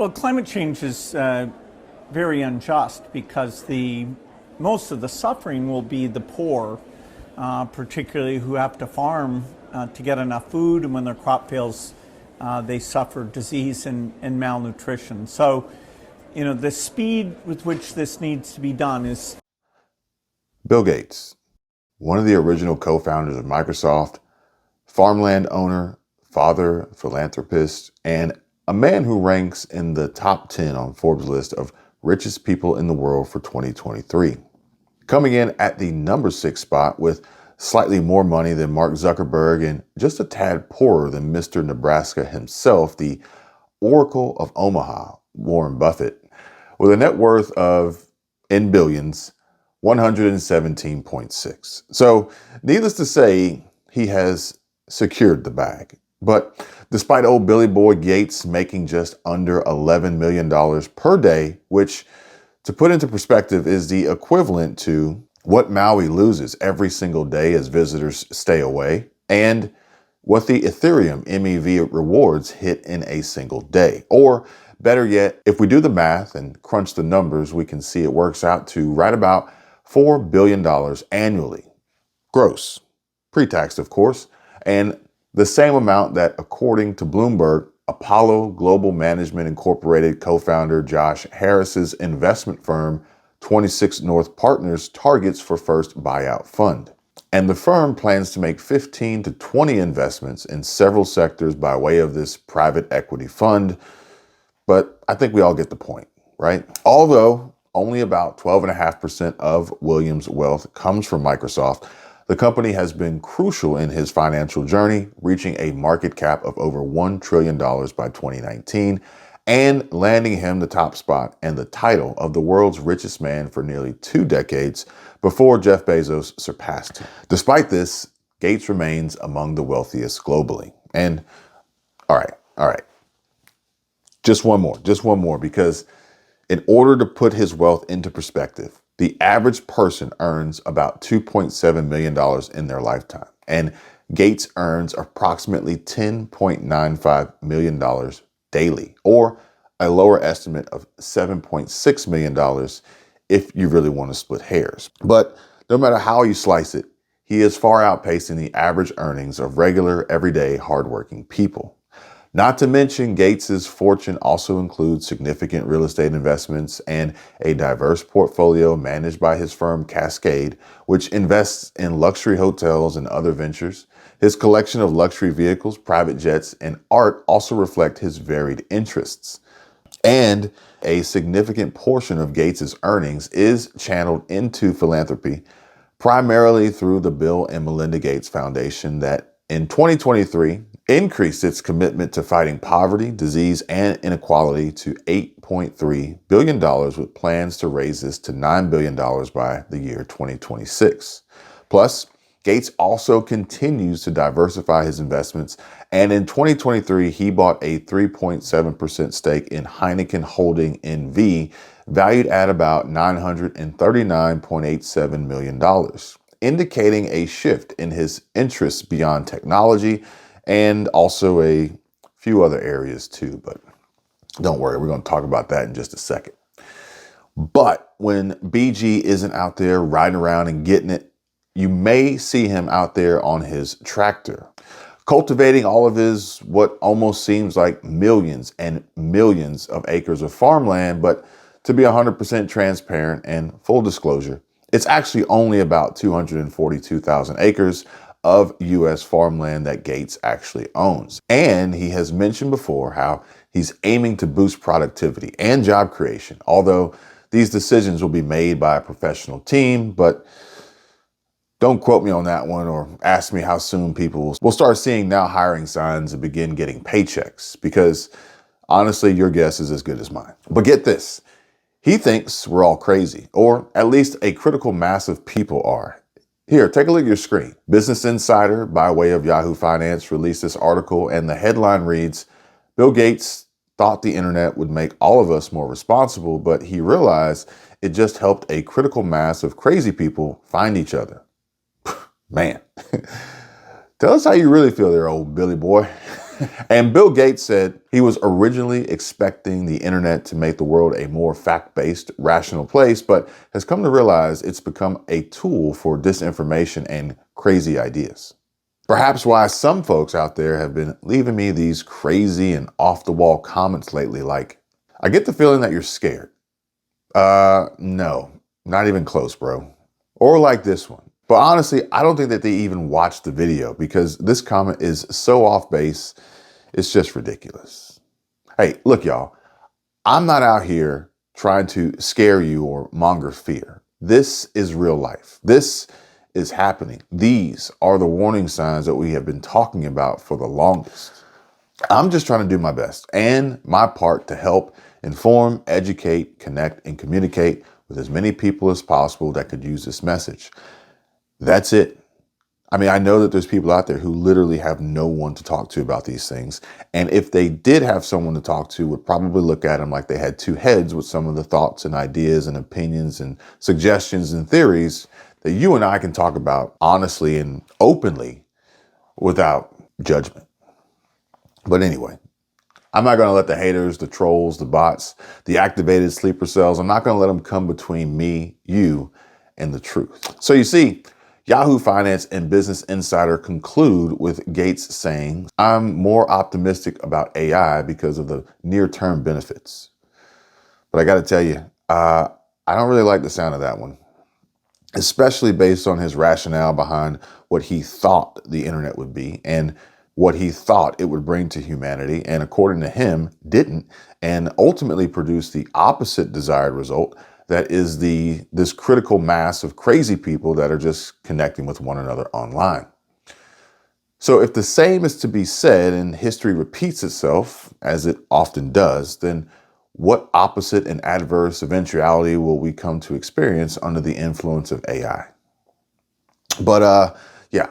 Well, climate change is very unjust because most of the suffering will be the poor, particularly who have to farm to get enough food, and when their crop fails, they suffer disease and malnutrition. So, the speed with which this needs to be done is. Bill Gates, one of the original co-founders of Microsoft, farmland owner, father, philanthropist, and a man who ranks in the top 10 on Forbes' list of richest people in the world for 2023. Coming in at the number 6 spot with slightly more money than Mark Zuckerberg and just a tad poorer than Mr. Nebraska himself, the Oracle of Omaha, Warren Buffett, with a net worth of, in billions, 117.6. So, needless to say, he has secured the bag. But despite old Billy Boy Gates making just under $11 million per day, which, to put into perspective, is the equivalent to what Maui loses every single day as visitors stay away, and what the Ethereum MEV rewards hit in a single day. Or better yet, if we do the math and crunch the numbers, we can see it works out to right about $4 billion annually. Gross. Pre-taxed, of course, and the same amount that, according to Bloomberg, Apollo Global Management Incorporated co-founder Josh Harris's investment firm 26 North Partners targets for first buyout fund. And the firm plans to make 15 to 20 investments in several sectors by way of this private equity fund. But I think we all get the point, right? Although only about 12.5% of Williams' wealth comes from Microsoft, the company has been crucial in his financial journey, reaching a market cap of over $1 trillion by 2019 and landing him the top spot and the title of the world's richest man for nearly 2 decades before Jeff Bezos surpassed him. Despite this, Gates remains among the wealthiest globally. And all right. Just one more, because in order to put his wealth into perspective, the average person earns about $2.7 million in their lifetime, and Gates earns approximately $10.95 million daily, or a lower estimate of $7.6 million if you really want to split hairs. But no matter how you slice it, he is far outpacing the average earnings of regular, everyday, hardworking people. Not to mention, Gates's fortune also includes significant real estate investments and a diverse portfolio managed by his firm Cascade, which invests in luxury hotels and other ventures. His collection of luxury vehicles, private jets, and art also reflect his varied interests. And a significant portion of Gates's earnings is channeled into philanthropy, primarily through the Bill and Melinda Gates Foundation that in 2023 increased its commitment to fighting poverty, disease, and inequality to $8.3 billion, with plans to raise this to $9 billion by the year 2026. Plus, Gates also continues to diversify his investments, and in 2023, he bought a 3.7% stake in Heineken Holding NV, valued at about $939.87 million, indicating a shift in his interests beyond technology and also a few other areas too. But don't worry, we're going to talk about that in just a second. But when BG isn't out there riding around and getting it, you may see him out there on his tractor, cultivating all of his what almost seems like millions and millions of acres of farmland. But to be 100% transparent and full disclosure, it's actually only about 242,000 acres of U.S. farmland that Gates actually owns. And he has mentioned before how he's aiming to boost productivity and job creation, although these decisions will be made by a professional team. But don't quote me on that one or ask me how soon people will start seeing now hiring signs and begin getting paychecks, because honestly, your guess is as good as mine. But get this, he thinks we're all crazy, or at least a critical mass of people are. Here, take a look at your screen. Business Insider, by way of Yahoo Finance, released this article, and the headline reads, Bill Gates thought the internet would make all of us more responsible, but he realized it just helped a critical mass of crazy people find each other. Man, tell us how you really feel there, old Billy boy. And Bill Gates said he was originally expecting the internet to make the world a more fact-based, rational place, but has come to realize it's become a tool for disinformation and crazy ideas. Perhaps why some folks out there have been leaving me these crazy and off-the-wall comments lately, like, I get the feeling that you're scared. No, not even close, bro. Or like this one. But honestly, I don't think that they even watched the video because this comment is so off base, it's just ridiculous. Hey, look, y'all, I'm not out here trying to scare you or monger fear. This is real life. This is happening. These are the warning signs that we have been talking about for the longest. I'm just trying to do my best and my part to help inform, educate, connect, and communicate with as many people as possible that could use this message. That's it. I mean, I know that there's people out there who literally have no one to talk to about these things. And if they did have someone to talk to, would probably look at them like they had two heads with some of the thoughts and ideas and opinions and suggestions and theories that you and I can talk about honestly and openly without judgment. But anyway, I'm not going to let the haters, the trolls, the bots, the activated sleeper cells, I'm not going to let them come between me, you, and the truth. So you see, Yahoo Finance and Business Insider conclude with Gates saying, I'm more optimistic about AI because of the near-term benefits. But I got to tell you, I don't really like the sound of that one, especially based on his rationale behind what he thought the internet would be and what he thought it would bring to humanity, and according to him, didn't, and ultimately produced the opposite desired result, that is this critical mass of crazy people that are just connecting with one another online. So if the same is to be said and history repeats itself, as it often does, then what opposite and adverse eventuality will we come to experience under the influence of AI? But yeah,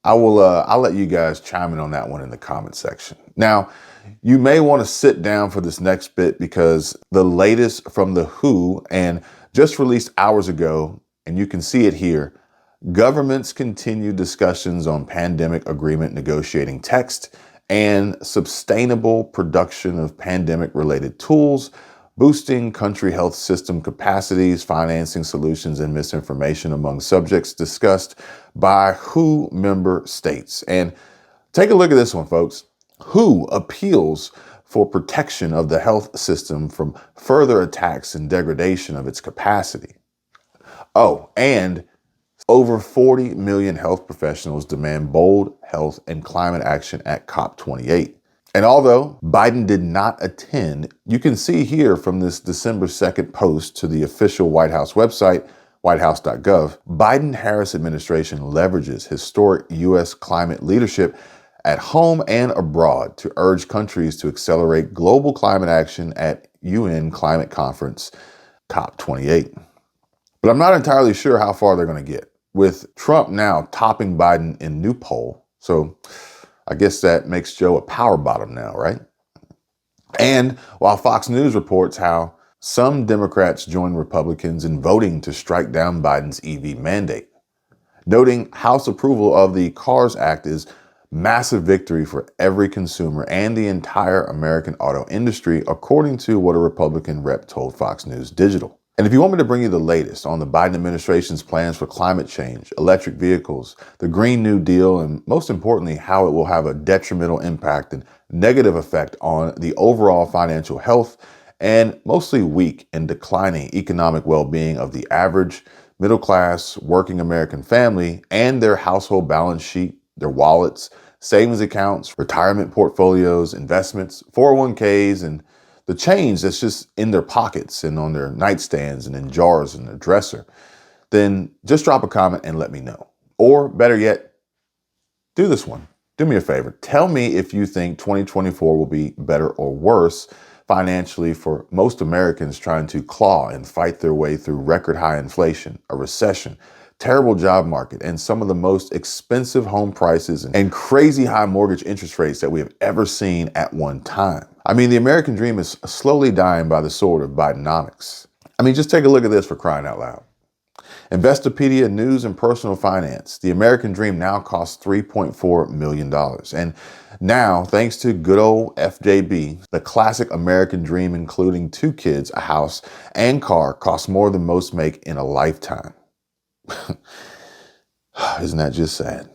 I'll let you guys chime in on that one in the comment section. Now, you may want to sit down for this next bit because the latest from the WHO and just released hours ago, and you can see it here, governments continue discussions on pandemic agreement negotiating text and sustainable production of pandemic related tools, boosting country health system capacities, financing solutions, and misinformation among subjects discussed by WHO member states. And take a look at this one, folks. WHO appeals for protection of the health system from further attacks and degradation of its capacity. Oh, and over 40 million health professionals demand bold health and climate action at COP28. And although Biden did not attend, you can see here from this December 2nd post to the official White House website, whitehouse.gov, Biden-Harris administration leverages historic U.S. climate leadership at home and abroad to urge countries to accelerate global climate action at UN Climate Conference COP28. But I'm not entirely sure how far they're going to get, with Trump now topping Biden in new poll. So I guess that makes Joe a power bottom now, right? And while Fox News reports how some Democrats join Republicans in voting to strike down Biden's EV mandate, noting House approval of the CARS Act is massive victory for every consumer and the entire American auto industry, according to what a Republican rep told Fox News Digital. And if you want me to bring you the latest on the Biden administration's plans for climate change, electric vehicles, the Green New Deal, and most importantly, how it will have a detrimental impact and negative effect on the overall financial health and mostly weak and declining economic well-being of the average middle class working American family and their household balance sheet, their wallets, savings accounts, retirement portfolios, investments, 401ks, and the change that's just in their pockets and on their nightstands and in jars in their dresser, then just drop a comment and let me know. Or better yet, do this one. Do me a favor. Tell me if you think 2024 will be better or worse financially for most Americans trying to claw and fight their way through record high inflation, a recession, terrible job market, and some of the most expensive home prices and crazy high mortgage interest rates that we have ever seen at one time. I mean, the American dream is slowly dying by the sword of Bidenomics. I mean, just take a look at this, for crying out loud. Investopedia News and Personal Finance. The American Dream now costs $3.4 million. And now, thanks to good old FJB, the classic American Dream, including 2 kids, a house, and car, costs more than most make in a lifetime. Isn't that just sad?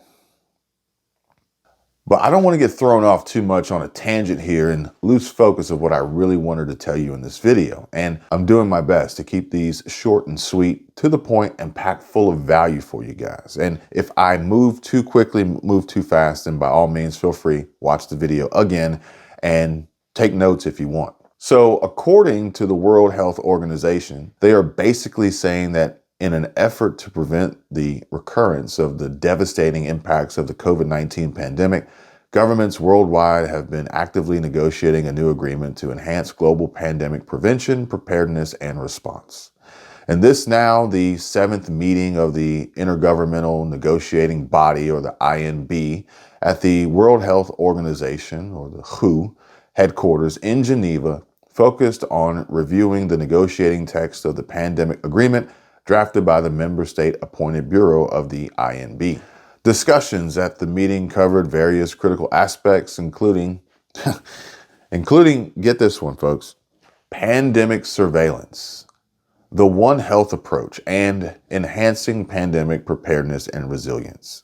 But I don't want to get thrown off too much on a tangent here and lose focus of what I really wanted to tell you in this video. And I'm doing my best to keep these short and sweet, to the point, and packed full of value for you guys. And if I move too quickly, move too fast, then by all means, feel free, watch the video again and take notes if you want. So according to the World Health Organization, they are basically saying that in an effort to prevent the recurrence of the devastating impacts of the COVID-19 pandemic, governments worldwide have been actively negotiating a new agreement to enhance global pandemic prevention, preparedness, and response. And this now the 7th meeting of the Intergovernmental Negotiating Body, or the INB, at the World Health Organization, or the WHO, headquarters in Geneva, focused on reviewing the negotiating text of the pandemic agreement drafted by the member state appointed bureau of the INB. Discussions at the meeting covered various critical aspects, including, get this one, folks, pandemic surveillance, the One Health approach, and enhancing pandemic preparedness and resilience.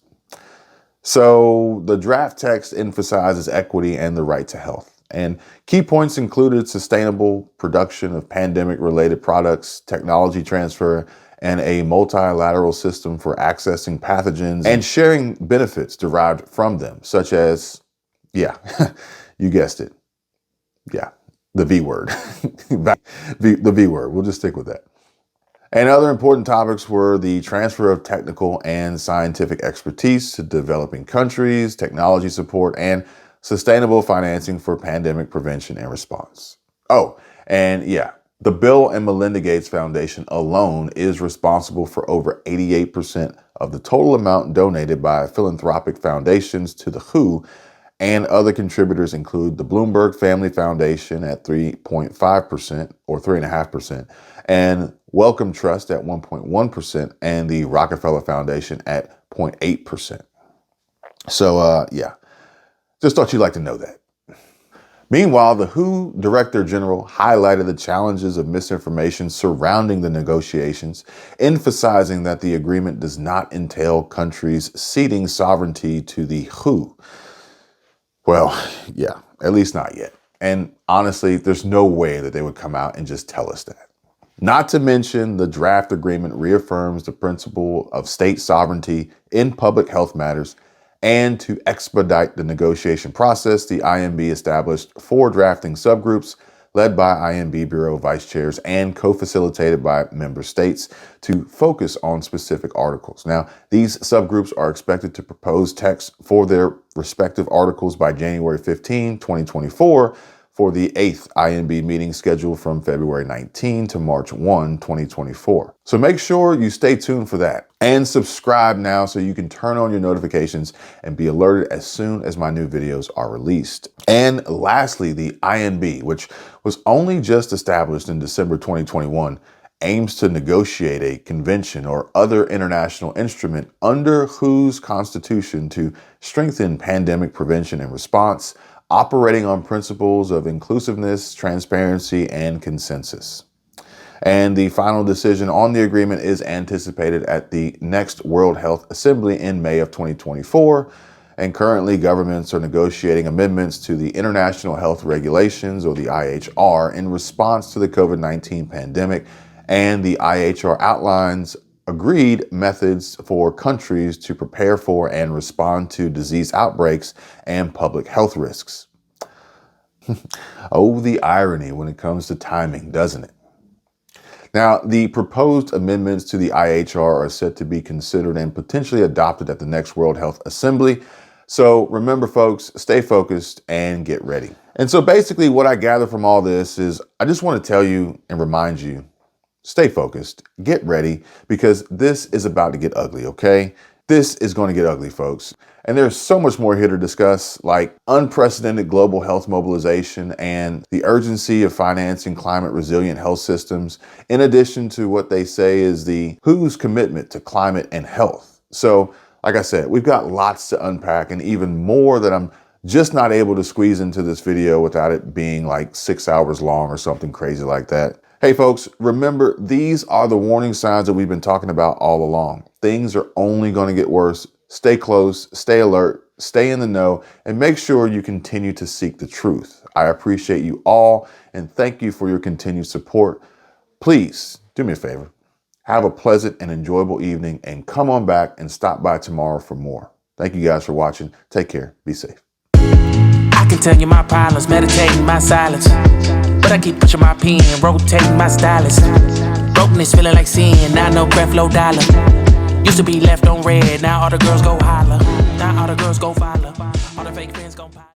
So the draft text emphasizes equity and the right to health. And key points included sustainable production of pandemic-related products, technology transfer, and a multilateral system for accessing pathogens and sharing benefits derived from them, such as, yeah, you guessed it. Yeah, the V word. The V word. We'll just stick with that. And other important topics were the transfer of technical and scientific expertise to developing countries, technology support, and sustainable financing for pandemic prevention and response. Oh, and yeah, the Bill and Melinda Gates Foundation alone is responsible for over 88% of the total amount donated by philanthropic foundations to the WHO, and other contributors include the Bloomberg Family Foundation at 3.5% or 3.5%, and Wellcome Trust at 1.1%, and the Rockefeller Foundation at 0.8%. So, yeah, just thought you'd like to know that. Meanwhile, the WHO Director General highlighted the challenges of misinformation surrounding the negotiations, emphasizing that the agreement does not entail countries ceding sovereignty to the WHO. Well, yeah, at least not yet. And honestly, there's no way that they would come out and just tell us that. Not to mention, the draft agreement reaffirms the principle of state sovereignty in public health matters. And to expedite the negotiation process, the INB established 4 drafting subgroups led by INB Bureau vice chairs and co-facilitated by member states to focus on specific articles. Now, these subgroups are expected to propose text for their respective articles by January 15, 2024, for the 8th INB meeting scheduled from February 19 to March 1, 2024. So make sure you stay tuned for that and subscribe now so you can turn on your notifications and be alerted as soon as my new videos are released. And lastly, the INB, which was only just established in December 2021, aims to negotiate a convention or other international instrument under WHO's constitution to strengthen pandemic prevention and response, operating on principles of inclusiveness, transparency, and consensus. And the final decision on the agreement is anticipated at the next World Health Assembly in May of 2024. And currently, governments are negotiating amendments to the International Health Regulations, or the IHR, in response to the COVID-19 pandemic. And the IHR outlines agreed methods for countries to prepare for and respond to disease outbreaks and public health risks. Oh, the irony when it comes to timing, doesn't it? Now, the proposed amendments to the IHR are set to be considered and potentially adopted at the next World Health Assembly. So remember, folks, stay focused and get ready. And so basically what I gather from all this is I just want to tell you and remind you, stay focused, get ready, because this is about to get ugly, okay? This is going to get ugly, folks. And there's so much more here to discuss, like unprecedented global health mobilization and the urgency of financing climate resilient health systems, in addition to what they say is the WHO's commitment to climate and health. So, like I said, we've got lots to unpack and even more that I'm just not able to squeeze into this video without it being like 6 hours long or something crazy like that. Hey folks, remember, these are the warning signs that we've been talking about all along. Things are only going to get worse. Stay close, stay alert, stay in the know, and make sure you continue to seek the truth. I appreciate you all and thank you for your continued support. Please do me a favor. Have a pleasant and enjoyable evening and come on back and stop by tomorrow for more. Thank you guys for watching. Take care. Be safe. I can tell you my problems, meditating my silence. But I keep pushing my pen, rotating my stylus. Brokenness feeling like sin, now no breath, low dollar. Used to be left on red, now all the girls go holler. Now all the girls go follow. All the fake friends gon' pop.